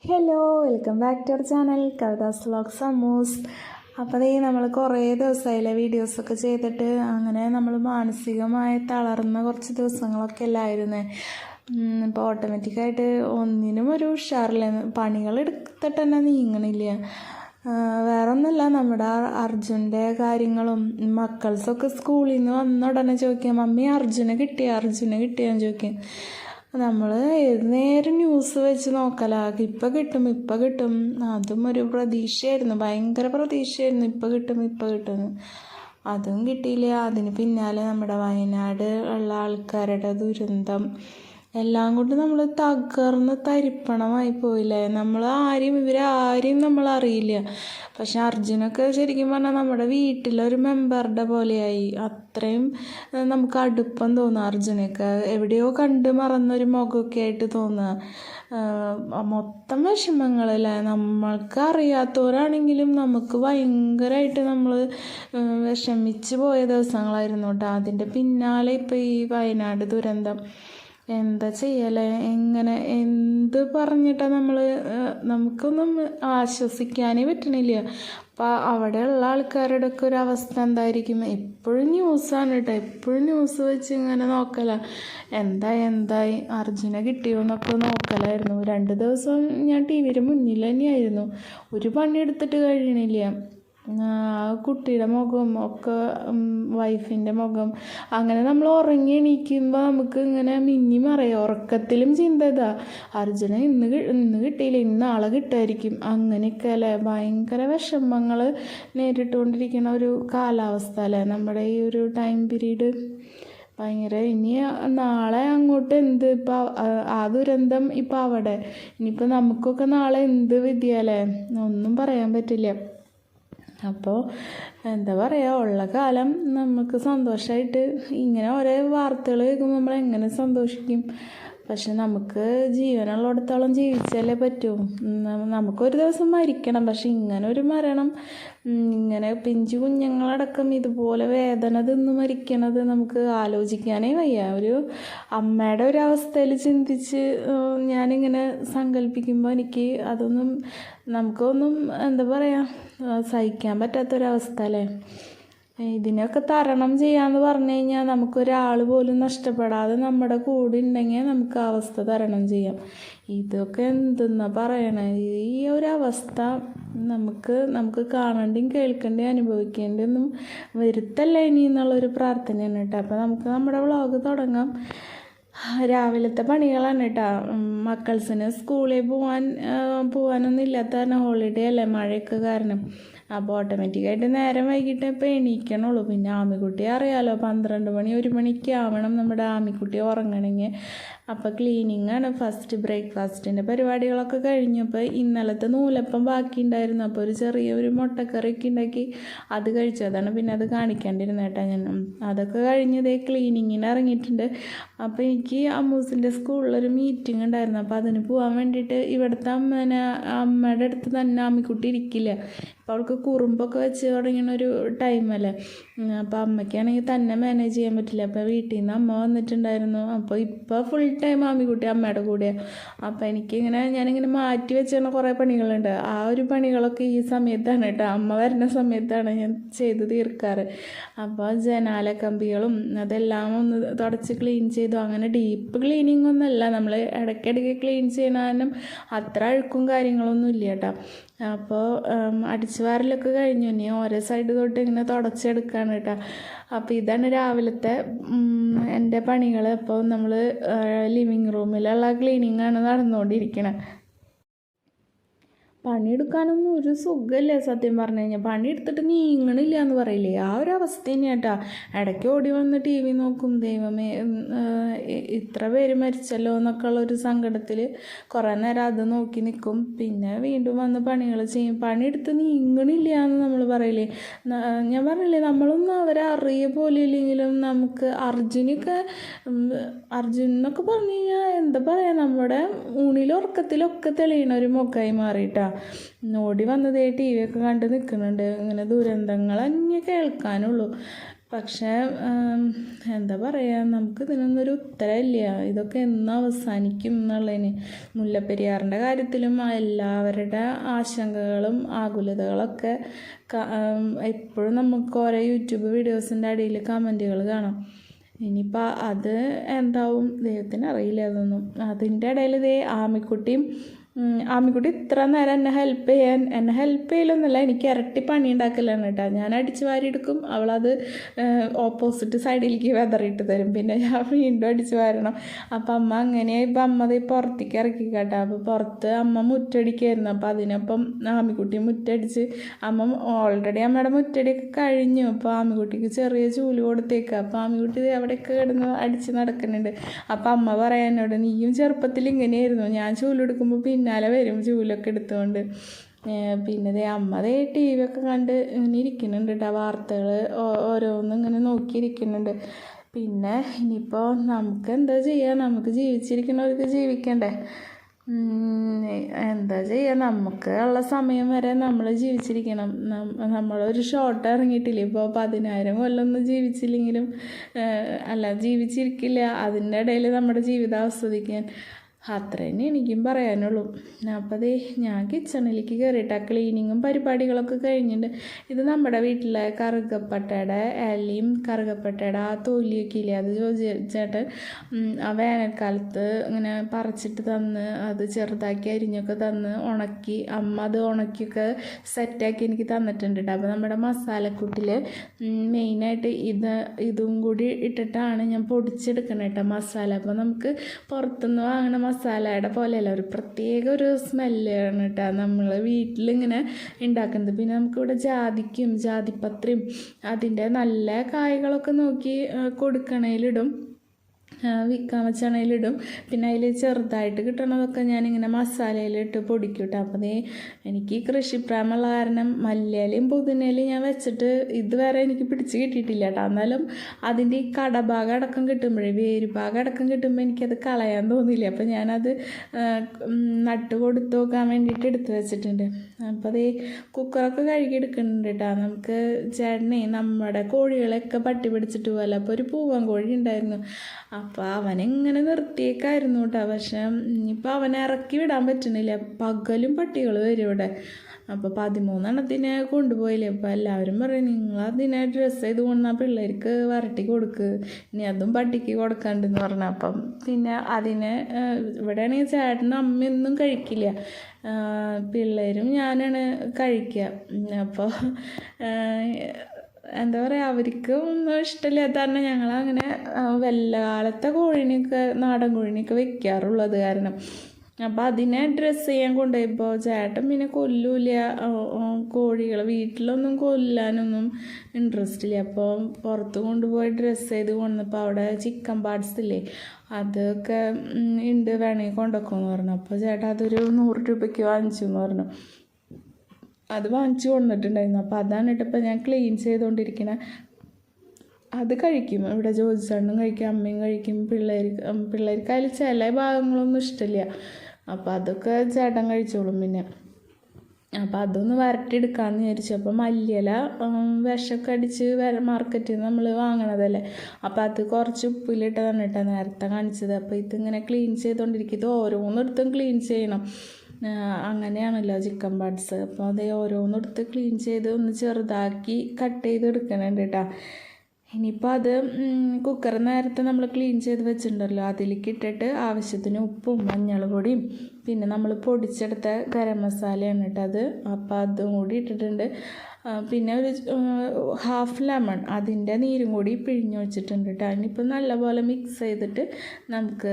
Hello, welcome back to our channel Kavitha's vlogs Ammu's. അപ്പോൾ നമ്മൾ കുറേ ദിവസമായില്ലേ വീഡിയോസൊക്കെ ചെയ്തിട്ട്. അങ്ങനെ നമ്മൾ മാനസികമായി തളർന്ന കുറച്ച് ദിവസങ്ങളൊക്കെ അല്ലായിരുന്നേ. ഇപ്പോൾ ഓട്ടോമാറ്റിക്കായിട്ട് ഒന്നിനും ഒരു ഉഷാറില്ല, പണികൾ എടുത്തിട്ട് തന്നെ നീങ്ങണില്ല. വേറെ ഒന്നുമില്ല, നമ്മുടെ അർജുൻ്റെ കാര്യങ്ങളും മക്കൾസൊക്കെ സ്കൂളിൽ നിന്ന് വന്ന ഉടനെ ചോദിക്കാം, മമ്മി അർജുനെ കിട്ടിയാന്ന് ചോദിക്കാം. നമ്മൾ ഏത് നേരം ന്യൂസ് വെച്ച് നോക്കല, ഇപ്പം കിട്ടും. അതും ഒരു പ്രതീക്ഷയായിരുന്നു, ഭയങ്കര പ്രതീക്ഷയായിരുന്നു, ഇപ്പം കിട്ടും. അതും കിട്ടിയില്ല. അതിന് പിന്നാലെ നമ്മുടെ വയനാട് ഉള്ള ആൾക്കാരുടെ ദുരന്തം എല്ലാം കൊണ്ട് നമ്മൾ തകർന്ന് തരിപ്പണമായി പോയില്ലേ. ഇവരാരെയും നമ്മൾ അറിയില്ല. പക്ഷെ അർജുനൊക്കെ ശരിക്കും പറഞ്ഞാൽ നമ്മുടെ വീട്ടിലൊരു മെമ്പറുടെ പോലെയായി. അത്രയും നമുക്ക് അടുപ്പം തോന്നുക. അർജുനൊക്കെ എവിടെയോ കണ്ട് മറന്നൊരു മുഖമൊക്കെ ആയിട്ട് തോന്നുക. മൊത്തം വിഷമങ്ങളല്ലേ. നമ്മൾക്ക് അറിയാത്തവരാണെങ്കിലും നമുക്ക് ഭയങ്കരമായിട്ട് നമ്മൾ വിഷമിച്ച് പോയ ദിവസങ്ങളായിരുന്നു കേട്ടോ. അതിൻ്റെ പിന്നാലെ ഇപ്പം ഈ വയനാട് ദുരന്തം എന്താ ചെയ്യലേ, എന്ത് പറഞ്ഞിട്ടാണ് നമുക്കൊന്നും ആശ്വസിക്കാനേ പറ്റണില്ല. അപ്പം അവിടെയുള്ള ആൾക്കാരുടെ ഒക്കെ ഒരു അവസ്ഥ എന്തായിരിക്കും? എപ്പോഴും ന്യൂസാണ് കേട്ടോ, എപ്പോഴും ന്യൂസ് വെച്ച് ഇങ്ങനെ നോക്കല, എന്തായി അർജുനെ കിട്ടിയോ എന്നൊക്കെ നോക്കലായിരുന്നു. 2 ദിവസം ഞാൻ ടി വിയുടെ മുന്നിൽ തന്നെയായിരുന്നു. ഒരു പണി എടുത്തിട്ട് കഴിയണില്ല. കുട്ടിയുടെ മുഖം ഒക്കെ, വൈഫിൻ്റെ മുഖം, അങ്ങനെ നമ്മൾ ഉറങ്ങി എണീക്കുമ്പോൾ നമുക്ക് ഇങ്ങനെ മിന്നി മറയാം. ഉറക്കത്തിലും ചിന്ത ഇതാ, അർജുന ഇന്ന് കിട്ടിയില്ല, നാളെ കിട്ടുമായിരിക്കും. അങ്ങനെയൊക്കെ അല്ലേ, ഭയങ്കര വിഷമങ്ങൾ നേരിട്ടുകൊണ്ടിരിക്കുന്ന ഒരു കാലാവസ്ഥ അല്ലേ നമ്മുടെ ഈ ഒരു ടൈം പീരീഡ്. ഭയങ്കര. ഇനി നാളെ അങ്ങോട്ട് എന്ത്, ഇപ്പം ആ ദുരന്തം ഇപ്പം അവിടെ, ഇനിയിപ്പോൾ നമുക്കൊക്കെ നാളെ എന്ത് വിധിയല്ലേ, ഒന്നും പറയാൻ പറ്റില്ല. അപ്പോൾ എന്താ പറയുക, ഉള്ള കാലം നമുക്ക് സന്തോഷമായിട്ട് ഇങ്ങനെ ഓരോ വാർത്തകൾ കേൾക്കുമ്പോൾ നമ്മൾ എങ്ങനെ സന്തോഷിക്കും. പക്ഷെ നമുക്ക് ജീവനുള്ളിടത്തോളം ജീവിച്ചാലേ പറ്റൂ. നമുക്കൊരു ദിവസം മരിക്കണം. പക്ഷെ ഇങ്ങനെ ഒരു മരണം, ഇങ്ങനെ പിഞ്ചു കുഞ്ഞുങ്ങളടക്കം ഇതുപോലെ വേദന തിന്ന് മരിക്കണത് നമുക്ക് ആലോചിക്കാനേ വയ്യ. ഒരു അമ്മയുടെ ഒരു അവസ്ഥയിൽ ചിന്തിച്ച് ഞാനിങ്ങനെ സങ്കല്പിക്കുമ്പോൾ നമുക്കൊന്നും എന്താ പറയുക, സഹിക്കാൻ പറ്റാത്തൊരവസ്ഥ അല്ലേ. ഇതിനൊക്കെ തരണം ചെയ്യാന്ന് പറഞ്ഞു കഴിഞ്ഞാൽ നമുക്കൊരാൾ പോലും നഷ്ടപ്പെടാതെ നമ്മുടെ കൂടെ ഉണ്ടെങ്കിൽ നമുക്ക് ആ അവസ്ഥ തരണം ചെയ്യാം. ഇതൊക്കെ എന്തെന്നാ പറയണേ, ഈ ഒരു അവസ്ഥ നമുക്ക് കാണേണ്ടിയും കേൾക്കേണ്ടിയും അനുഭവിക്കേണ്ടിയൊന്നും വരുത്തല്ല ഇനി എന്നുള്ളൊരു പ്രാർത്ഥനയാണ് കേട്ടോ. അപ്പോൾ നമുക്ക് നമ്മുടെ വ്ളോഗ് തുടങ്ങാം. രാവിലത്തെ പണികളാണ് കേട്ടോ. മക്കൾസിന് സ്കൂളിൽ പോകാനൊന്നും ഇല്ലാത്ത കാരണം, ഹോളിഡേ അല്ലേ, മഴയൊക്കെ കാരണം. അപ്പോൾ ഓട്ടോമാറ്റിക്കായിട്ട് നേരം വൈകിട്ട് ഇപ്പോൾ എണീക്കണുള്ളൂ. പിന്നെ ആമിക്കുട്ടിയെ അറിയാമല്ലോ, 12 മണി 1 മണിക്ക് ആവണം നമ്മുടെ ആമിക്കുട്ടി ഉറങ്ങണമെങ്കിൽ. അപ്പോൾ ക്ലീനിങ്ങാണ് ഫസ്റ്റ്. ബ്രേക്ക്ഫാസ്റ്റിൻ്റെ പരിപാടികളൊക്കെ കഴിഞ്ഞപ്പോൾ ഇന്നലത്തെ നൂലപ്പം ബാക്കി ഉണ്ടായിരുന്നു. അപ്പോൾ ഒരു ചെറിയൊരു മുട്ടക്കറിയൊക്കെ ഉണ്ടാക്കി അത് കഴിച്ചു. അതാണ് പിന്നെ അത് കാണിക്കാണ്ടിരുന്നത് കേട്ടോ ഞാൻ. അതൊക്കെ കഴിഞ്ഞതേ ക്ലീനിങ്ങിന് ഇറങ്ങിയിട്ടുണ്ട്. അപ്പോൾ എനിക്ക് അമ്മൂസിൻ്റെ സ്കൂളിലൊരു മീറ്റിംഗ് ഉണ്ടായിരുന്നു. അപ്പോൾ അതിന് പോകാൻ വേണ്ടിയിട്ട് ഇവിടുത്തെ അമ്മയുടെ അടുത്ത് തന്നെ ആമിക്കുട്ടി ഇരിക്കില്ല. അപ്പോൾ അവൾക്ക് കുറുമ്പൊക്കെ വെച്ച് തുടങ്ങുന്ന ഒരു ടൈമല്ലേ. അപ്പോൾ അമ്മയ്ക്കാണെങ്കിൽ തന്നെ മാനേജ് ചെയ്യാൻ പറ്റില്ല. അപ്പോൾ വീട്ടിൽ നിന്ന് അമ്മ വന്നിട്ടുണ്ടായിരുന്നു. അപ്പോൾ ഇപ്പോൾ ഫുൾ ടൈം ആമിക്കുട്ടി അമ്മയുടെ കൂടെയാണ്. അപ്പോൾ ഞാനിങ്ങനെ മാറ്റി വെച്ചിരുന്ന കുറേ പണികളുണ്ട്. ആ ഒരു പണികളൊക്കെ ഈ സമയത്താണ് കേട്ടോ, അമ്മ വരുന്ന സമയത്താണ് ഞാൻ ചെയ്ത് തീർക്കാറ്. അപ്പോൾ ജനാല കമ്പികളും അതെല്ലാം ഒന്ന് തുടച്ച് ക്ലീൻ ചെയ്തു. അങ്ങനെ ഡീപ്പ് ക്ലീനിങ് ഒന്നുമല്ല, നമ്മൾ ഇടയ്ക്കിടയ്ക്ക് ക്ലീൻ ചെയ്യണ കാരണം അത്ര അഴുക്കും കാര്യങ്ങളൊന്നും ഇല്ല കേട്ടോ. അപ്പോൾ അടിച്ചു വാരലൊക്കെ കഴിഞ്ഞു. ഇനി ഓരോ സൈഡ് തൊട്ട് ഇങ്ങനെ തുടച്ചെടുക്കുകയാണ് കേട്ടോ. അപ്പോൾ ഇതാണ് രാവിലത്തെ എൻ്റെ പണികൾ. അപ്പോൾ നമ്മൾ ലിവിങ് റൂമിലുള്ള ക്ലീനിങ്ങാണ് നടന്നുകൊണ്ടിരിക്കുന്നത്. പണിയെടുക്കാനൊന്നും ഒരു സുഖമില്ല സത്യം പറഞ്ഞു കഴിഞ്ഞാൽ. പണിയെടുത്തിട്ട് നീങ്ങണില്ല എന്ന് പറയില്ലേ, ആ ഒരു അവസ്ഥ തന്നെയാണ് കേട്ടോ. ഇടയ്ക്ക് ഓടി വന്ന് ടി വി നോക്കും, ദൈവമേ ഇത്ര പേര് മരിച്ചല്ലോ എന്നൊക്കെ ഉള്ളൊരു സങ്കടത്തിൽ കുറേ നേരം അത് നോക്കി നിൽക്കും. പിന്നെ വീണ്ടും വന്ന് പണികൾ ചെയ്യും. പണിയെടുത്ത് നീങ്ങണില്ല എന്ന് നമ്മൾ പറയില്ലേ. ഞാൻ പറഞ്ഞില്ലേ, നമ്മളൊന്നും അവരെ അറിയ പോലെ ഇല്ലെങ്കിലും നമുക്ക് അർജുൻ എന്നൊക്കെ പറഞ്ഞു കഴിഞ്ഞാൽ എന്താ പറയുക, നമ്മുടെ ഊണിലും ഉറക്കത്തിലൊക്കെ തെളിയണ ഒരു മുഖമായി മാറിയിട്ടാ. ഓടി വന്നതേ ടി വി ഒക്കെ കണ്ട് നിൽക്കുന്നുണ്ട്. ഇങ്ങനെ ദുരന്തങ്ങൾ തന്നെ കേൾക്കാനുള്ളൂ. പക്ഷേ എന്താ പറയുക, നമുക്ക് ഇതിനൊന്നൊരു ഉത്തരമില്ല. ഇതൊക്കെ എന്ന് അവസാനിക്കും എന്നുള്ളതിന്. മുല്ലപ്പെരിയാറിൻ്റെ കാര്യത്തിലും എല്ലാവരുടെ ആശങ്കകളും ആകുലതകളൊക്കെ എപ്പോഴും നമുക്ക് ഓരോ യൂട്യൂബ് വീഡിയോസിൻ്റെ അടിയിൽ കമൻറ്റുകൾ കാണാം. ഇനിയിപ്പോൾ അത് എന്താവും ദൈവത്തിന് അറിയില്ല അതൊന്നും. അതിൻ്റെ ഇടയിൽ ആമിക്കുട്ടി ഇത്ര നേരം എന്നെ ഹെൽപ്പ് ചെയ്യലൊന്നുമല്ല, എനിക്ക് ഇരട്ടി പണി ഉണ്ടാക്കലാണ് കേട്ടോ. ഞാൻ അടിച്ച് വാരിയെടുക്കും, അവളത് ഓപ്പോസിറ്റ് സൈഡിലേക്ക് വെതറിയിട്ട് തരും, പിന്നെ ഞാൻ വീണ്ടും അടിച്ച് വാരണം. അപ്പം അമ്മ അങ്ങനെയായിപ്പോൾ അമ്മ പുറത്തേക്ക് ഇറക്കി കേട്ടോ. അപ്പോൾ പുറത്ത് അമ്മ മുറ്റടിക്കായിരുന്നു. അപ്പോൾ അതിനൊപ്പം ആമിക്കുട്ടി മുറ്റടിച്ച് ഓൾറെഡി അമ്മയുടെ മുറ്റടിയൊക്കെ കഴിഞ്ഞു. അപ്പോൾ ആമിക്കുട്ടിക്ക് ചെറിയ ചൂല് കൊടുത്തേക്കുക. അപ്പോൾ ആമിക്കുട്ടി അവിടെയൊക്കെ കിടന്ന് അടിച്ച് നടക്കുന്നുണ്ട്. അപ്പോൾ അമ്മ പറയാനോട്, നീയും ചെറുപ്പത്തിൽ ഇങ്ങനെയായിരുന്നു, ഞാൻ ചൂലെടുക്കുമ്പോൾ പിന്നാലെ വരും ചൂലൊക്കെ എടുത്തുകൊണ്ട്. പിന്നെ അമ്മ ടി വി ഒക്കെ കണ്ട് ഇങ്ങനെ ഇരിക്കുന്നുണ്ട് കേട്ടോ. വാർത്തകൾ ഓരോന്നും ഇങ്ങനെ നോക്കിയിരിക്കുന്നുണ്ട്. പിന്നെ ഇനിയിപ്പോൾ നമുക്ക് എന്താ ചെയ്യുക, നമുക്ക് ജീവിച്ചിരിക്കുന്നവർക്ക് ജീവിക്കണ്ടേ. എന്താ ചെയ്യുക, നമുക്ക് ഉള്ള സമയം വരെ നമ്മൾ ജീവിച്ചിരിക്കണം. നമ്മളൊരു ഷോട്ട് ഇറങ്ങിയിട്ടില്ല, ഇപ്പോൾ 10,000 കൊല്ലമൊന്നും ജീവിച്ചില്ലെങ്കിലും ജീവിച്ചിരിക്കില്ല. അതിൻ്റെ ഇടയിൽ നമ്മുടെ ജീവിതം ആസ്വദിക്കാൻ അത്ര തന്നെ എനിക്കും പറയാനുള്ളൂ. അപ്പോൾ ഞാൻ കിച്ചണിലേക്ക് കയറിയിട്ട് ക്ലീനിങ്ങും പരിപാടികളൊക്കെ കഴിഞ്ഞിട്ടുണ്ട്. ഇത് നമ്മുടെ വീട്ടിലെ കറുകപ്പട്ടയുടെ ഇലയും കറുകപ്പട്ടയുടെ ആ തൊലിയൊക്കെ ഇല്ലേ, അത് ചേട്ടൻ ആ വേനൽക്കാലത്ത് ഇങ്ങനെ പറിച്ചിട്ട് തന്ന്, അത് ചെറുതാക്കി അരിഞ്ഞൊക്കെ തന്ന് ഉണക്കി, അമ്മ അത് ഉണക്കിയൊക്കെ സെറ്റാക്കി എനിക്ക് തന്നിട്ടുണ്ട് കേട്ടോ. അപ്പോൾ നമ്മുടെ മസാലക്കൂട്ടിൽ മെയിനായിട്ട് ഇതും കൂടി ഇട്ടിട്ടാണ് ഞാൻ പൊടിച്ചെടുക്കണം കേട്ടോ മസാല. അപ്പോൾ നമുക്ക് പുറത്തുനിന്ന് വാങ്ങണ മസാലയുടെ പോലെയല്ല, ഒരു പ്രത്യേക ഒരു സ്മെല്ലാണ് കേട്ടോ നമ്മൾ വീട്ടിലിങ്ങനെ ഉണ്ടാക്കുന്നത്. പിന്നെ നമുക്കിവിടെ ജാതിപത്രിയും അതിൻ്റെ നല്ല കായ്കളൊക്കെ നോക്കി കൊടുക്കണേലിടും, വിൽക്കാൻ വെച്ചണയിലിടും. പിന്നെ അതിൽ ചെറുതായിട്ട് കിട്ടണതൊക്കെ ഞാനിങ്ങനെ മസാലയിലിട്ട് പൊടിക്കും കേട്ടോ. അപ്പോൾ എനിക്ക് കൃഷിപ്രാമുള്ള കാരണം മല്ലിയിലയും പുതിനയിലയും ഞാൻ വെച്ചിട്ട് ഇതുവരെ എനിക്ക് പിടിച്ച് കിട്ടിയിട്ടില്ല കേട്ടോ. എന്നാലും അതിൻ്റെ ഈ കടഭാഗം അടക്കം കിട്ടുമ്പോഴേ, വേരുഭാഗം അടക്കം കിട്ടുമ്പോൾ എനിക്കത് കളയാൻ തോന്നില്ല. അപ്പോൾ ഞാനത് നട്ട് കൊടുത്ത് നോക്കാൻ വേണ്ടിയിട്ട് എടുത്ത് വെച്ചിട്ടുണ്ട്. അപ്പോൾ കുക്കറൊക്കെ കഴുകിയെടുക്കുന്നുണ്ട് കേട്ടോ. നമുക്ക് ചേട്ടനെ നമ്മുടെ കോഴികളെയൊക്കെ പട്ടി പിടിച്ചിട്ട് പോലെ. അപ്പോൾ ഒരു പൂവൻ കോഴി ഉണ്ടായിരുന്നു. അപ്പോൾ അവനെങ്ങനെ നിർത്തിയേക്കായിരുന്നു കേട്ടോ. പക്ഷെ ഇനിയിപ്പോൾ അവനെ ഇറക്കി വിടാൻ പറ്റണില്ല, പകലും പട്ടികൾ വരും ഇവിടെ. അപ്പോൾ 13 കൊണ്ടുപോയില്ലേ. അപ്പോൾ എല്ലാവരും പറയും, നിങ്ങളതിനെ ഡ്രസ്സ് ചെയ്ത് കൊണ്ടാൽ പിള്ളേർക്ക് വരട്ടി കൊടുക്ക്, ഇനി അതും പട്ടിക്ക് കൊടുക്കാണ്ടെന്ന് പറഞ്ഞു. അപ്പം പിന്നെ ഇവിടെയാണെങ്കിൽ ചേട്ടനും അമ്മയൊന്നും കഴിക്കില്ല, പിള്ളേരും ഞാനാണ് കഴിക്കുക. അപ്പോൾ എന്താ പറയുക, അവർക്ക് ഒന്നും ഇഷ്ടമില്ലാത്ത കാരണം ഞങ്ങളങ്ങനെ കാലത്തെ നാടൻ കോഴിനെയൊക്കെ വെക്കാറുള്ളത് കാരണം. അപ്പോൾ അതിനെ ഡ്രസ്സ് ചെയ്യാൻ കൊണ്ടുപോയപ്പോൾ ചേട്ടൻ പിന്നെ കൊല്ലൂല, കോഴികൾ വീട്ടിലൊന്നും കൊല്ലാനൊന്നും ഇൻട്രസ്റ്റ് ഇല്ല. അപ്പോൾ പുറത്ത് കൊണ്ടുപോയി ഡ്രസ്സ് ചെയ്ത് കൊണ്ടപ്പോൾ അവിടെ ചിക്കൻ പാർട്സ് ഇല്ലേ, അതൊക്കെ ഉണ്ട്, വേണമെങ്കിൽ കൊണ്ടുവെക്കുമെന്ന് പറഞ്ഞു. അപ്പോൾ ചേട്ടൻ അതൊരു 100 രൂപയ്ക്ക് വാങ്ങിച്ചു എന്ന് പറഞ്ഞു. അത് വാങ്ങിച്ചു കൊണ്ടിട്ടുണ്ടായിരുന്നു. അപ്പോൾ അതാണ് ഇപ്പോൾ ഞാൻ ക്ലീൻ ചെയ്തുകൊണ്ടിരിക്കണേ. അത് കഴിക്കും ഇവിടെ, ജോജിച്ചണ്ണും കഴിക്കും, അമ്മയും കഴിക്കും, പിള്ളേർക്ക് അതിൽ ചില ഭാഗങ്ങളൊന്നും ഇഷ്ടമില്ല. അപ്പോൾ അതൊക്കെ ചേട്ടൻ കഴിച്ചോളും. പിന്നെ അപ്പോൾ അതൊന്ന് വരട്ടിയെടുക്കാമെന്ന് വിചാരിച്ചു. അപ്പോൾ മല്ലിയില വിഷമൊക്കെ അടിച്ച് മാർക്കറ്റിൽ നിന്ന് നമ്മൾ വാങ്ങണതല്ലേ, അപ്പോൾ അത് കുറച്ച് ഉപ്പിലിട്ട് തന്നിട്ടാണ് നേരത്തെ കാണിച്ചത്. അപ്പോൾ ഇതിങ്ങനെ ക്ലീൻ ചെയ്തുകൊണ്ടിരിക്കും. ഇത് ഓരോന്നിടത്തും ക്ലീൻ ചെയ്യണം, അങ്ങനെയാണല്ലോ ചിക്കൻ പാർട്സ്. അപ്പോൾ അത് ഓരോന്നെടുത്ത് ക്ലീൻ ചെയ്ത് ഒന്ന് ചെറുതാക്കി കട്ട് ചെയ്ത് എടുക്കണുണ്ട് കേട്ടോ. ഇനിയിപ്പോൾ അത് കുക്കർ നേരത്തെ നമ്മൾ ക്ലീൻ ചെയ്ത് വെച്ചിട്ടുണ്ടല്ലോ, അതിലേക്ക് ഇട്ടിട്ട് ആവശ്യത്തിന് ഉപ്പും മഞ്ഞൾ പൊടിയും പിന്നെ നമ്മൾ പൊടിച്ചെടുത്ത ഗരം മസാലയാണ് കേട്ടോ അത്. അപ്പോൾ അതും കൂടി ഇട്ടിട്ടുണ്ട്. പിന്നെ ഒരു ഹാഫ് ലെമൺ അതിൻ്റെ നീരും കൂടി പിഴിഞ്ഞ് വെച്ചിട്ടുണ്ട് കേട്ടോ. ഇനിയിപ്പോൾ നല്ലപോലെ മിക്സ് ചെയ്തിട്ട് നമുക്ക്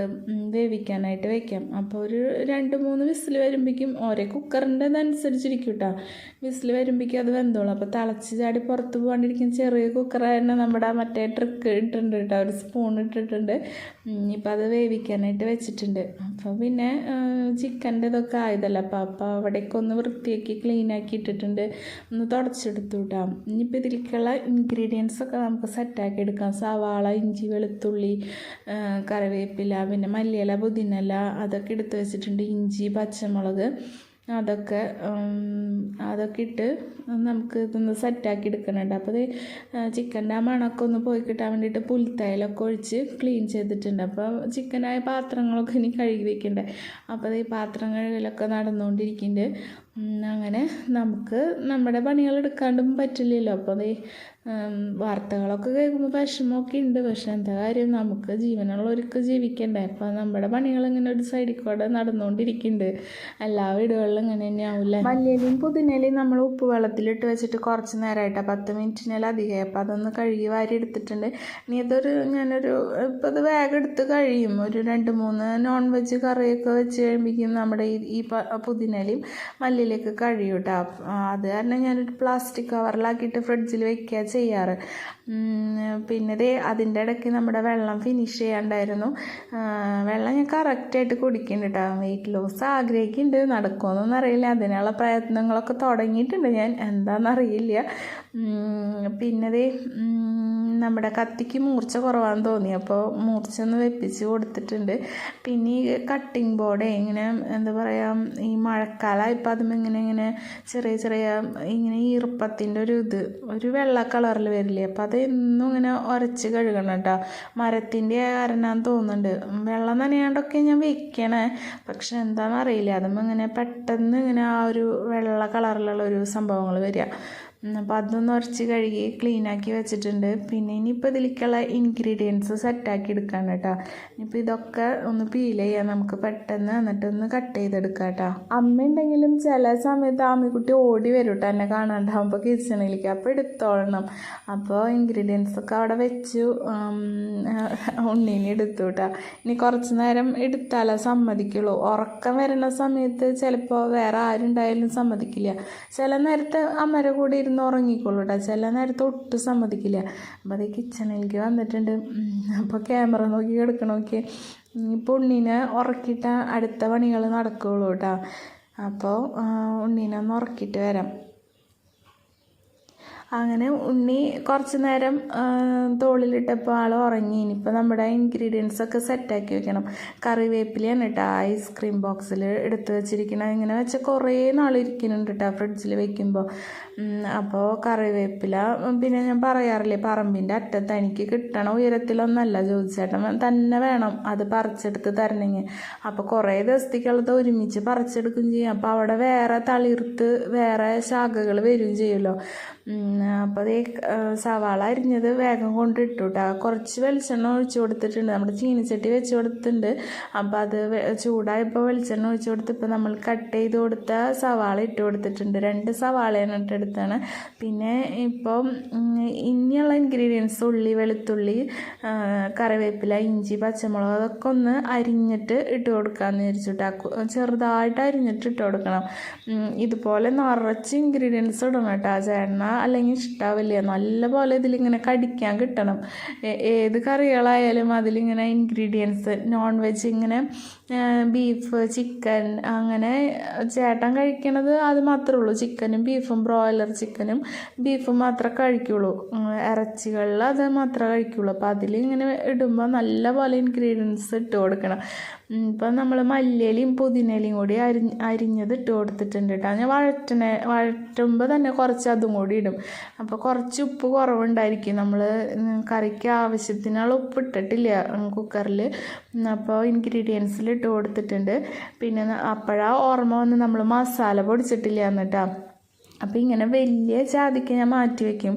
വേവിക്കാനായിട്ട് വെക്കാം. അപ്പോൾ ഒരു 2-3 വിസിൽ വരുമ്പോഴേക്കും ഓരോ കുക്കറിൻ്റെ അനുസരിച്ചിരിക്കും കേട്ടോ. വിസിൽ വരുമ്പോഴേക്കും അത് വെന്തോളും. അപ്പോൾ തിളച്ച് ചാടി പുറത്ത് പോകാണ്ടിരിക്കും. ചെറിയ കുക്കറായിരുന്നു നമ്മുടെ മറ്റേ ട്രിക്ക് ഇട്ടിട്ടുണ്ട് കേട്ടോ, ഒരു സ്പൂൺ ഇട്ടിട്ടുണ്ട്. ഇനിയിപ്പോൾ അത് വേവിക്കാനായിട്ട് വെച്ചിട്ടുണ്ട്. അപ്പോൾ പിന്നെ ചിക്കൻ്റെ ഇതൊക്കെ ആയതല്ല, അപ്പോൾ അവിടേക്ക് ഒന്ന് വൃത്തിയാക്കി ക്ലീനാക്കി ഇട്ടിട്ടുണ്ട്, ഒന്ന് തുടച്ചെടുത്തു കേട്ടോ. ഇനിയിപ്പോൾ ഇതിലേക്കുള്ള ഇൻഗ്രീഡിയൻസൊക്കെ നമുക്ക് സെറ്റാക്കി എടുക്കാം. സവാള, ഇഞ്ചി, വെളുത്തുള്ളി, കറിവേപ്പില, പിന്നെ മല്ലിയില, പുതിനയില അതൊക്കെ എടുത്ത് വെച്ചിട്ടുണ്ട്. ഇഞ്ചി, പച്ചമുളക്, അതൊക്കെ അതൊക്കെ ഇട്ട് നമുക്ക് ഇതൊന്ന് സെറ്റാക്കി എടുക്കണുണ്ട്. അപ്പോൾ ഇത് ചിക്കൻ്റെ ആ മണമൊക്കെ ഒന്ന് പോയി കിട്ടാൻ വേണ്ടിയിട്ട് പുൽത്തൈലൊക്കെ ഒഴിച്ച് ക്ലീൻ ചെയ്തിട്ടുണ്ട്. അപ്പോൾ ചിക്കനായ പാത്രങ്ങളൊക്കെ ഇനി കഴുകി വെക്കണ്ടേ. അപ്പോൾ ഈ പാത്രം കഴുകലൊക്കെ നടന്നുകൊണ്ടിരിക്കുന്നുണ്ട്. അങ്ങനെ നമുക്ക് നമ്മുടെ പണികൾ എടുക്കാണ്ടും പറ്റില്ലല്ലോ. അപ്പോൾ അത് വാർത്തകളൊക്കെ കേൾക്കുമ്പോൾ വിഷമമൊക്കെ ഉണ്ട്. പക്ഷെ എന്താ കാര്യം, നമുക്ക് ജീവനുള്ളവർക്ക് ജീവിക്കണ്ടേ. അപ്പോൾ നമ്മുടെ പണികൾ ഇങ്ങനെ ഒരു സൈഡിൽ കൂടെ നടന്നുകൊണ്ടിരിക്കുന്നുണ്ട്. എല്ലാ വീടുകളിലും ഇങ്ങനെ തന്നെയാവില്ലേ. മല്ലിയിലയും പുതിനയിലയും നമ്മൾ ഉപ്പ് വെള്ളത്തിലിട്ട് വെച്ചിട്ട് കുറച്ച് നേരമായിട്ട് 10 മിനിറ്റിനധികമായി. അപ്പോൾ അതൊന്ന് കഴുകി വാരി എടുത്തിട്ടുണ്ട്. ഇനി ഞാനൊരു ഇപ്പോൾ അത് വേഗം എടുത്ത് കഴിയും. ഒരു 2-3 നോൺ വെജ് കറിയൊക്കെ വെച്ച് കഴിയുമ്പോഴേക്കും നമ്മുടെ ഈ പുതിനയിലയും മല്ലിയിലേക്ക് കഴിയും കേട്ടോ. അത് കാരണം ഞാനൊരു പ്ലാസ്റ്റിക് കവറിലാക്കിയിട്ട് ഫ്രിഡ്ജിൽ വെക്കുക ചെയ്യാറ്. പിന്നെ അതിൻ്റെ ഇടയ്ക്ക് നമ്മുടെ വെള്ളം ഫിനിഷ് ചെയ്യാണ്ടായിരുന്നു. വെള്ളം ഞാൻ കറക്റ്റായിട്ട് കുടിക്കുന്നുണ്ട് കേട്ടോ. വെയിറ്റ് ലോസ് ആഗ്രഹിക്കുന്നുണ്ട്, നടക്കുമെന്നൊന്നും അറിയില്ല. അതിനുള്ള പ്രയത്നങ്ങളൊക്കെ തുടങ്ങിയിട്ടുണ്ട് ഞാൻ, എന്താണെന്നറിയില്ല. പിന്നെ നമ്മുടെ കത്തിക്ക് മൂർച്ച കുറവാണെന്ന് തോന്നി, അപ്പോൾ മൂർച്ച ഒന്ന് വെപ്പിച്ച് കൊടുത്തിട്ടുണ്ട്. പിന്നെ ഈ കട്ടിങ് ബോർഡ് ഇങ്ങനെ എന്താ പറയുക, ഈ മഴക്കാലമായപ്പോൾ ഇങ്ങനെ ചെറിയ ഇങ്ങനെ ഈർപ്പത്തിൻ്റെ ഒരു വെള്ള കളറിൽ വരില്ലേ. അപ്പോൾ അതെന്നും ഇങ്ങനെ ഉരച്ച് കഴുകണം കേട്ടോ. മരത്തിൻ്റെ കാരണമെന്ന് തോന്നുന്നുണ്ട്. വെള്ളം നനയാണ്ടൊക്കെ ഞാൻ വെക്കണേ, പക്ഷെ എന്താണെന്നറിയില്ല, ഇങ്ങനെ പെട്ടെന്ന് ഇങ്ങനെ ആ ഒരു വെള്ള കളറിലുള്ള ഒരു സംഭവങ്ങൾ വരിക. അപ്പോൾ അതൊന്ന് ഉരച്ച് കഴുകി ക്ലീനാക്കി വെച്ചിട്ടുണ്ട്. പിന്നെ ഇനിയിപ്പോൾ ഇതിലേക്കുള്ള ഇൻഗ്രീഡിയൻസ് സെറ്റാക്കി എടുക്കാണ് കേട്ടോ. ഇനിയിപ്പോൾ ഇതൊക്കെ ഒന്ന് പീൽ ചെയ്യാം നമുക്ക് പെട്ടെന്ന്, എന്നിട്ടൊന്ന് കട്ട് ചെയ്തെടുക്കാം കേട്ടോ. അമ്മ ഉണ്ടെങ്കിലും ചില സമയത്ത് ആമിക്കുട്ടി ഓടി വരും കേട്ടോ എന്നെ കാണാണ്ടാവുമ്പോൾ കിച്ചണിലേക്ക്. അപ്പോൾ എടുത്തോളണം. അപ്പോൾ ഇൻഗ്രീഡിയൻസ് ഒക്കെ അവിടെ വെച്ചു. ഉണ്ണീനെ എടുത്തു കേട്ടോ. ഇനി കുറച്ച് നേരം എടുത്താലേ സമ്മതിക്കുള്ളൂ. ഉറക്കം വരുന്ന സമയത്ത് ചിലപ്പോൾ വേറെ ആരുണ്ടായാലും സമ്മതിക്കില്ല. ചില നേരത്തെ അമ്മയുടെ കൂടെ ഇരുന്ന് ഉറങ്ങിക്കോളൂ കേട്ടോ. ചില നേരത്തെ ഒട്ടും സമ്മതിക്കില്ല. അപ്പോൾ അത് കിച്ചണിലേക്ക് വന്നിട്ടുണ്ട്. അപ്പോൾ ക്യാമറ നോക്കി കിടക്കണമൊക്കെ. ഇപ്പോൾ ഉണ്ണീനെ ഉറക്കിയിട്ട് അടുത്ത പണികൾ നടക്കുകയുള്ളൂ കേട്ടോ. അപ്പോൾ ഉണ്ണീനെ ഒന്ന് ഉറക്കിയിട്ട് വരാം. അങ്ങനെ ഉണ്ണി കുറച്ച് നേരം തോളിലിട്ടപ്പോൾ ആൾ ഉറങ്ങി. ഇനിയിപ്പോൾ നമ്മുടെ ഇൻഗ്രീഡിയൻസൊക്കെ സെറ്റാക്കി വെക്കണം. കറിവേപ്പിലയാണ് കേട്ടോ ഐസ്ക്രീം ബോക്സിൽ എടുത്ത് വെച്ചിരിക്കണം. ഇങ്ങനെ വെച്ചാൽ കുറേ നാളിരിക്കുന്നുണ്ട് കേട്ടോ ഫ്രിഡ്ജിൽ വെക്കുമ്പോൾ. അപ്പോൾ കറിവേപ്പില പിന്നെ ഞാൻ പറയാറില്ലേ, പറമ്പിൻ്റെ അറ്റത്ത് എനിക്ക് കിട്ടണ ഉയരത്തിലൊന്നല്ല, ചോദിച്ചേട്ടൻ തന്നെ വേണം അത് പറിച്ചെടുത്ത് തരണമെങ്കിൽ. അപ്പോൾ കുറേ ദിവസത്തേക്കുള്ളത് ഒരുമിച്ച് പറിച്ചെടുക്കുകയും ചെയ്യും. അപ്പോൾ അവിടെ വേറെ തളിർത്ത് വേറെ ശാഖകൾ വരികയും ചെയ്യുമല്ലോ. അപ്പോൾ അതേ സവാള അരിഞ്ഞത് വേഗം കൊണ്ടിട്ടു കേട്ടോ. കുറച്ച് വെളിച്ചെണ്ണ ഒഴിച്ചു കൊടുത്തിട്ടുണ്ട്. നമ്മുടെ ചീനിച്ചട്ടി വെച്ച് കൊടുത്തിട്ടുണ്ട്. അപ്പോൾ അത് ചൂടായപ്പോൾ വെളിച്ചെണ്ണ ഒഴിച്ചു കൊടുത്ത് ഇപ്പോൾ നമ്മൾ കട്ട് ചെയ്ത് കൊടുത്ത സവാള ഇട്ട് കൊടുത്തിട്ടുണ്ട്. 2 സവാളയാണ് ഇട്ടെടുത്താണ്. പിന്നെ ഇപ്പോൾ ഇനിയുള്ള ഇൻഗ്രീഡിയൻസ് ഉള്ളി, വെളുത്തുള്ളി, കറിവേപ്പില, ഇഞ്ചി, പച്ചമുളക് അതൊക്കെ ഒന്ന് അരിഞ്ഞിട്ട് ഇട്ട് കൊടുക്കാമെന്ന് വിചാരിച്ചിട്ട് ചെറുതായിട്ട് അരിഞ്ഞിട്ട് ഇട്ട് കൊടുക്കണം. ഇതുപോലെ നിറച്ച് ഇൻഗ്രീഡിയൻസ് ഇടണം കേട്ടോ. ചേട്ടന അല്ലെങ്കിൽ ഇഷ്ടാവില്ല. നല്ലപോലെ ഇതിലിങ്ങനെ കടിക്കാൻ കിട്ടണം. ഏത് കറികളായാലും അതിലിങ്ങനെ ഇൻഗ്രീഡിയൻസ് നോൺ വെജ് ഇങ്ങനെ ബീഫ്, ചിക്കൻ അങ്ങനെ ചേട്ടൻ കഴിക്കണത് അത് മാത്രമേ ഉള്ളൂ. ചിക്കനും ബീഫും, ബ്രോയിലർ ചിക്കനും ബീഫും മാത്രമേ കഴിക്കുള്ളൂ. ഇറച്ചികളിൽ അത് മാത്രമേ കഴിക്കുള്ളൂ. അപ്പോൾ അതിലിങ്ങനെ ഇടുമ്പോൾ നല്ല പോലെ ഇൻഗ്രീഡിയൻസ് ഇട്ട് കൊടുക്കണം. ഇപ്പം നമ്മൾ മല്ലിയിലയും പുതിനയിലയും കൂടി അരിഞ്ഞത് ഇട്ട് കൊടുത്തിട്ടുണ്ട് കേട്ടോ. ഞാൻ വഴറ്റുമ്പോൾ തന്നെ കുറച്ച് അതും കൂടി ഇടും. അപ്പോൾ കുറച്ച് ഉപ്പ് കുറവുണ്ടായിരിക്കും. നമ്മൾ കറിക്ക് ആവശ്യത്തിനുള്ള ഉപ്പ് ഇട്ടിട്ടില്ല കുക്കറിൽ. അപ്പോൾ ഇൻഗ്രീഡിയൻസിൽ ഇട്ട് കൊടുത്തിട്ടുണ്ട്. പിന്നെ അപ്പോഴാണ് ഓർമ്മ വന്ന് നമ്മൾ മസാല പൊടിച്ചിട്ടില്ല എന്നിട്ടാ. അപ്പോൾ ഇങ്ങനെ വലിയ ജാതിക്ക് ഞാൻ മാറ്റി വയ്ക്കും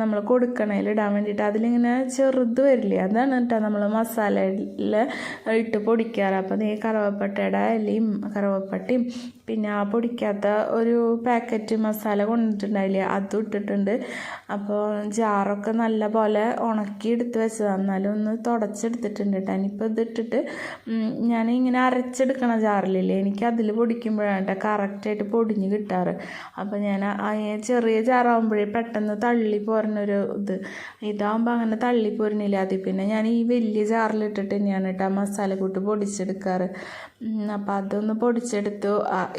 നമ്മൾ കൊടുക്കണേൽ ഇടാൻ വേണ്ടിയിട്ട്. അതിലിങ്ങനെ ചെറുത് വരില്ലേ, അതാണ് കേട്ടോ നമ്മൾ മസാലയിൽ ഇട്ട് പൊടിക്കാറ്. അപ്പോൾ ഈ കറുവപ്പട്ടയുടെ ഇലയും കറുവപ്പട്ടയും പിന്നെ ആ പൊടിക്കാത്ത ഒരു പാക്കറ്റ് മസാല കൊണ്ടിട്ടുണ്ടായില്ലേ, അതും ഇട്ടിട്ടുണ്ട്. അപ്പോൾ ജാറൊക്കെ നല്ല പോലെ ഉണക്കി എടുത്ത് വെച്ചതാണ്. എന്നാലും ഒന്ന് തുടച്ചെടുത്തിട്ടുണ്ട് കേട്ടോ. ഇനിയിപ്പോൾ ഇതിട്ടിട്ട് ഞാനിങ്ങനെ അരച്ചെടുക്കണ ജാറിലില്ലേ, എനിക്ക് അതിൽ പൊടിക്കുമ്പോഴാണ് കേട്ടോ കറക്റ്റായിട്ട് പൊടിഞ്ഞ് കിട്ടാറ്. അപ്പോൾ ഞാൻ ചെറിയ ജാറാകുമ്പോഴേ പെട്ടെന്ന് തള്ളി പോരണൊരു ഇതാകുമ്പോൾ അങ്ങനെ തള്ളി പോരുന്നില്ല. അതിൽ പിന്നെ ഞാൻ ഈ വലിയ ജാറിലിട്ടിട്ട് തന്നെയാണ് കേട്ടോ മസാലക്കൂട്ട് പൊടിച്ചെടുക്കാറ്. അപ്പോൾ അതൊന്ന് പൊടിച്ചെടുത്തു.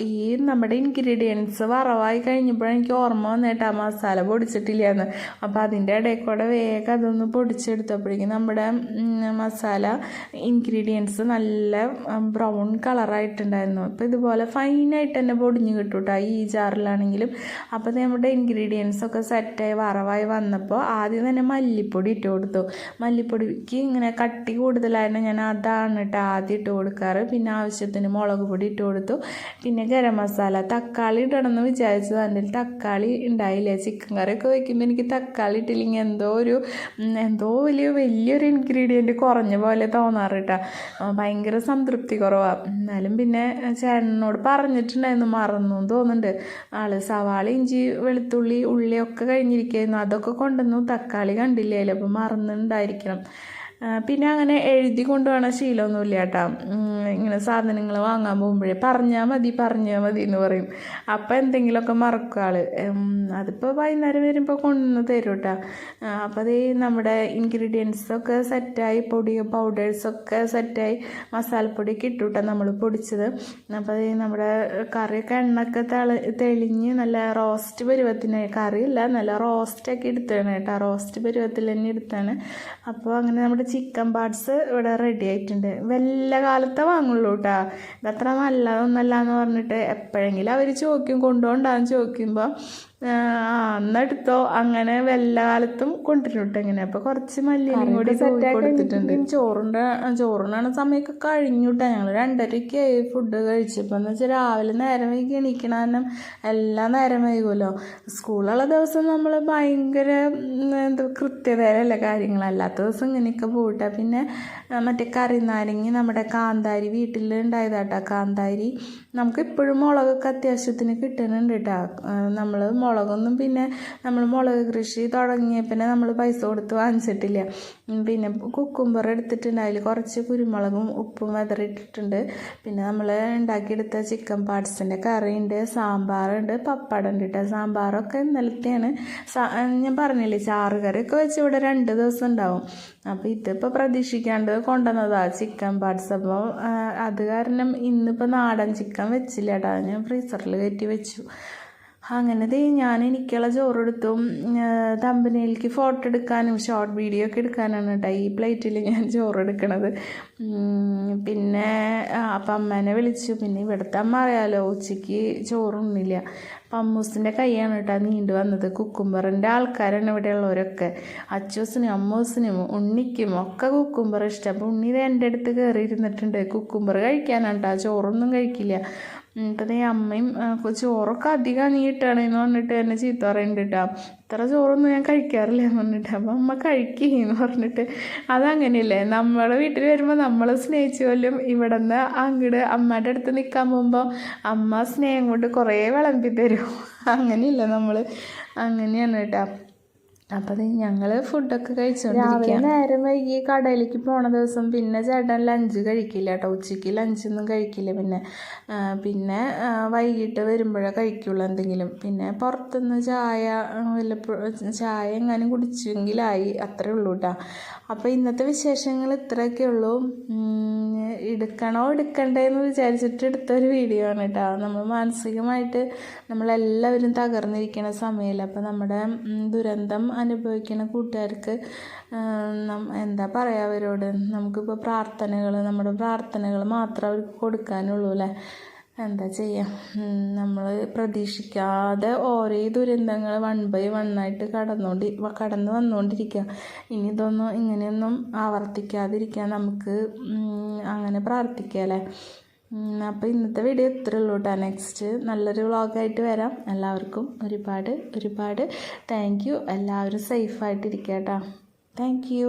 ഈ നമ്മുടെ ഇൻഗ്രീഡിയൻസ് വറവായി കഴിഞ്ഞപ്പോഴാണ് എനിക്ക് ഓർമ്മ വന്നിട്ട് മസാല പൊടിച്ചിട്ടില്ല എന്ന്. അപ്പോൾ അതിൻ്റെ ഇടയിൽ കൂടെ വേഗം അതൊന്ന് പൊടിച്ചെടുത്തപ്പോഴേക്കും നമ്മുടെ മസാല ഇൻഗ്രീഡിയൻസ് നല്ല ബ്രൗൺ കളറായിട്ടുണ്ടായിരുന്നു. അപ്പോൾ ഇതുപോലെ ഫൈനായിട്ട് തന്നെ പൊടിഞ്ഞ് കിട്ടും കേട്ടോ ഈ ജാറിലാണെങ്കിലും. അപ്പോൾ നമ്മുടെ ഇൻഗ്രീഡിയൻസ് ഒക്കെ സെറ്റായി വറവായി വന്നപ്പോൾ ആദ്യം തന്നെ മല്ലിപ്പൊടി ഇട്ട് കൊടുത്തു. മല്ലിപ്പൊടിക്ക് ഇങ്ങനെ കട്ടി കൂടുതലായിരുന്നു, ഞാൻ അതാണ് കേട്ടോ ആദ്യം ഇട്ട് കൊടുക്കാറ്. പിന്നെ ആവശ്യത്തിന് മുളക് പൊടി ഇട്ട് കൊടുത്തു. പിന്നെ ഗരം മസാല, തക്കാളി ഇടണമെന്ന് വിചാരിച്ചത്, എൻ്റെ തക്കാളി ഉണ്ടായില്ല. ചിക്കൻ കറിയൊക്കെ വയ്ക്കുമ്പോൾ എനിക്ക് തക്കാളി ഇട്ടില്ലെങ്കിൽ എന്തോ വലിയൊരു ഇൻഗ്രീഡിയൻറ്റ് കുറഞ്ഞ പോലെ തോന്നാറ് കേട്ടോ. ഭയങ്കര സംതൃപ്തി കുറവാണ്. എന്നാലും പിന്നെ ചേട്ടനോട് പറഞ്ഞിട്ടുണ്ടായിരുന്നു, മറന്നു തോന്നുന്നുണ്ട് ആള്. സവാള, ഇഞ്ചി, വെളുത്തുള്ളി, ഉള്ളിയൊക്കെ കഴിഞ്ഞിരിക്കുന്നു, അതൊക്കെ കൊണ്ടുവന്നു. തക്കാളി കണ്ടില്ലേ, അപ്പോൾ മറന്നുണ്ടായിരിക്കണം. പിന്നെ അങ്ങനെ എഴുതി കൊണ്ടുപോകണ ശീലമൊന്നുമില്ല കേട്ടോ. ഇങ്ങനെ സാധനങ്ങൾ വാങ്ങാൻ പോകുമ്പോഴേ പറഞ്ഞാൽ മതി എന്ന് പറയും. അപ്പോൾ എന്തെങ്കിലുമൊക്കെ മറക്കും ആൾ. അതിപ്പോൾ വൈകുന്നേരം വരുമ്പോൾ കൊണ്ടുവന്ന് തരും കേട്ടോ. അപ്പോൾ അത് നമ്മുടെ ഇൻഗ്രീഡിയൻസൊക്കെ സെറ്റായി, പൗഡേഴ്സൊക്കെ സെറ്റായി, മസാലപ്പൊടിയൊക്കെ ഇട്ടു കേട്ടോ നമ്മൾ പൊടിച്ചത്. അപ്പോൾ അത് നമ്മുടെ കറിയൊക്കെ എണ്ണയൊക്കെ തെളിഞ്ഞ് നല്ല റോസ്റ്റ് പരുവത്തിനായി, കറിയില്ല നല്ല റോസ്റ്റൊക്കെ എടുത്താണ് കേട്ടോ, റോസ്റ്റ് പരുവത്തിൽ തന്നെ എടുത്താണ്. അപ്പോൾ അങ്ങനെ നമ്മുടെ ചിക്കൻ പാർട്സ് ഇവിടെ റെഡി ആയിട്ടുണ്ട്. വല്ല കാലത്തെ വാങ്ങുള്ളൂ കേട്ടോ, ഇതത്ര നല്ലതൊന്നല്ല എന്ന് പറഞ്ഞിട്ട് എപ്പോഴെങ്കിലും അവർ ചോദിക്കും, കൊണ്ടുപോകണ്ടാന്ന് ചോദിക്കുമ്പോൾ അന്നെടുത്തോ, അങ്ങനെ വല്ല കാലത്തും കൊണ്ടുവരും ഇങ്ങനെ. അപ്പോൾ കുറച്ച് മല്ലിയും കൂടി കൊടുത്തിട്ടുണ്ട്. ചോറുണ്ടാണ് സമയമൊക്കെ കഴിഞ്ഞു കേട്ടോ. ഞങ്ങൾ 2:30 ഫുഡ് കഴിച്ചപ്പോൾ എന്ന് വെച്ചാൽ രാവിലെ നേരം വൈകി എണീക്കണ കാരണം എല്ലാം നേരം വൈകുമല്ലോ. സ്കൂളുള്ള ദിവസം നമ്മൾ ഭയങ്കര കൃത്യതയിലല്ല കാര്യങ്ങളല്ലാത്ത ദിവസം ഇങ്ങനെയൊക്കെ പോട്ടെ. പിന്നെ മറ്റേ കറിനാരങ്ങി നമ്മുടെ കാന്താരി വീട്ടിലുണ്ടായതാട്ടോ. കാന്താരി നമുക്ക് ഇപ്പോഴും മുളകൊക്കെ അത്യാവശ്യത്തിന് കിട്ടുന്നുണ്ട് കേട്ടോ. നമ്മൾ മുളകൊന്നും പിന്നെ നമ്മൾ മുളക് കൃഷി തുടങ്ങിയ പിന്നെ നമ്മൾ പൈസ കൊടുത്ത് വാങ്ങിച്ചിട്ടില്ല. പിന്നെ കുക്കുംബർ എടുത്തിട്ടുണ്ട്, അതിൽ കുറച്ച് കുരുമുളകും ഉപ്പും വെതറിയിട്ടിട്ടുണ്ട്. പിന്നെ നമ്മൾ ഉണ്ടാക്കിയെടുത്ത ചിക്കൻ പാർട്സിൻ്റെ കറിയുണ്ട്, സാമ്പാറുണ്ട്, പപ്പടം ഉണ്ട് കേട്ടോ. സാമ്പാറൊക്കെ ഇന്നലത്തെയാണ്. ഞാൻ പറഞ്ഞില്ലേ ചാറ് കറിയൊക്കെ വെച്ച് ഇവിടെ 2 ദിവസം ഉണ്ടാവും. അപ്പോൾ ഇതിപ്പോൾ പ്രതീക്ഷിക്കാണ്ട് കൊണ്ടുവന്നതാണ് ചിക്കൻ പാർട്സ്. അപ്പോൾ അത് കാരണം ഇന്നിപ്പോൾ നാടൻ ചിക്കൻ വെച്ചില്ല കേട്ടോ, ഞാൻ ഫ്രീസറിൽ കയറ്റി വെച്ചു. അങ്ങനെ എനിക്കുള്ള ചോറെടുത്തു. തമ്പനയിലേക്ക് ഫോട്ടോ എടുക്കാനും ഷോർട്ട് വീഡിയോ ഒക്കെ എടുക്കാനാണ് കേട്ടോ ഈ പ്ലേറ്റിൽ ഞാൻ ചോറെടുക്കണത്. പിന്നെ അപ്പം അമ്മേനെ വിളിച്ചു. പിന്നെ ഇവിടുത്തെ അമ്മ അറിയാലോ ഉച്ചയ്ക്ക് ചോറൊന്നുമില്ല. അപ്പം അമ്മൂസിൻ്റെ കൈയാണ് കേട്ടോ നീണ്ടു വന്നത്. കുക്കുംബറിൻ്റെ ആൾക്കാരാണ് ഇവിടെ ഉള്ളവരൊക്കെ. അച്ചൂസിനും അമ്മൂസിനും ഉണ്ണിക്കും ഒക്കെ കുക്കുംബർ ഇഷ്ടം. അപ്പോൾ ഉണ്ണി എൻ്റെ അടുത്ത് കയറി ഇരുന്നിട്ടുണ്ട്. കുക്കുംബർ കഴിക്കാനാണ് കേട്ടോ, ചോറൊന്നും കഴിക്കില്ല. ഇപ്പം അമ്മയും ചോറൊക്കെ അധികം നീ ഇട്ടാണെന്ന് പറഞ്ഞിട്ട് എന്നെ ചീത്ത പറയുന്നുണ്ട് കേട്ടോ. ഇത്ര ചോറൊന്നും ഞാൻ കഴിക്കാറില്ല എന്ന് പറഞ്ഞിട്ട്. അപ്പം അമ്മ കഴിക്കുകയെന്ന് പറഞ്ഞിട്ട്. അതങ്ങനെയല്ലേ, നമ്മളെ വീട്ടിൽ വരുമ്പോൾ നമ്മൾ സ്നേഹിച്ചു പോലും ഇവിടെ നിന്ന് അങ്ങോട്ട് അമ്മയുടെ അടുത്ത് നിൽക്കാൻ പോകുമ്പോൾ അമ്മ സ്നേഹം കൊണ്ട് കുറേ വിളമ്പി തരും. അങ്ങനെയില്ല, നമ്മൾ അങ്ങനെയാണ് കേട്ടോ. അപ്പം ഞങ്ങൾ ഫുഡൊക്കെ കഴിച്ചുകൊണ്ടിരിക്കുക. നേരം വൈകി കടയിലേക്ക് പോണ ദിവസം പിന്നെ ചേട്ടൻ ലഞ്ച് കഴിക്കില്ല കേട്ടോ. ഉച്ചയ്ക്ക് ലഞ്ചൊന്നും കഴിക്കില്ല. പിന്നെ വൈകിട്ട് വരുമ്പോഴേ കഴിക്കുള്ളൂ എന്തെങ്കിലും. പിന്നെ പുറത്തുനിന്ന് ചായ എങ്ങാനും കുടിച്ചെങ്കിലായി, അത്രേ ഉള്ളൂ കേട്ടോ. അപ്പോൾ ഇന്നത്തെ വിശേഷങ്ങൾ ഇത്രയൊക്കെ ഉള്ളൂ. എടുക്കണ്ടേന്ന് വിചാരിച്ചിട്ട് എടുത്തൊരു വീഡിയോ ആണ് കേട്ടോ. നമ്മൾ മാനസികമായിട്ട് നമ്മളെല്ലാവരും തകർന്നിരിക്കുന്ന സമയമല്ല. അപ്പോൾ നമ്മുടെ ദുരന്തം അനുഭവിക്കുന്ന കൂട്ടുകാർക്ക് എന്താ പറയുക, അവരോട് നമുക്കിപ്പോൾ നമ്മുടെ പ്രാർത്ഥനകൾ മാത്രം അവർക്ക് കൊടുക്കാനുള്ളൂ അല്ലേ. എന്താ ചെയ്യുക, നമ്മൾ പ്രതീക്ഷിക്കാതെ ഓരോ ദുരന്തങ്ങൾ 1 by 1 ആയിട്ട് കടന്നു വന്നുകൊണ്ടിരിക്കുക. ഇനി ഇങ്ങനെയൊന്നും ആവർത്തിക്കാതിരിക്കാൻ നമുക്ക് അങ്ങനെ പ്രാർത്ഥിക്കാം അല്ലേ. അപ്പോൾ ഇന്നത്തെ വീഡിയോ ഇത്രയേ ഉള്ളൂ കേട്ടോ. നെക്സ്റ്റ് നല്ലൊരു വ്ളോഗായിട്ട് വരാം. എല്ലാവർക്കും ഒരുപാട് താങ്ക് യു. എല്ലാവരും സേഫായിട്ടിരിക്കുക കേട്ടോ. Thank you.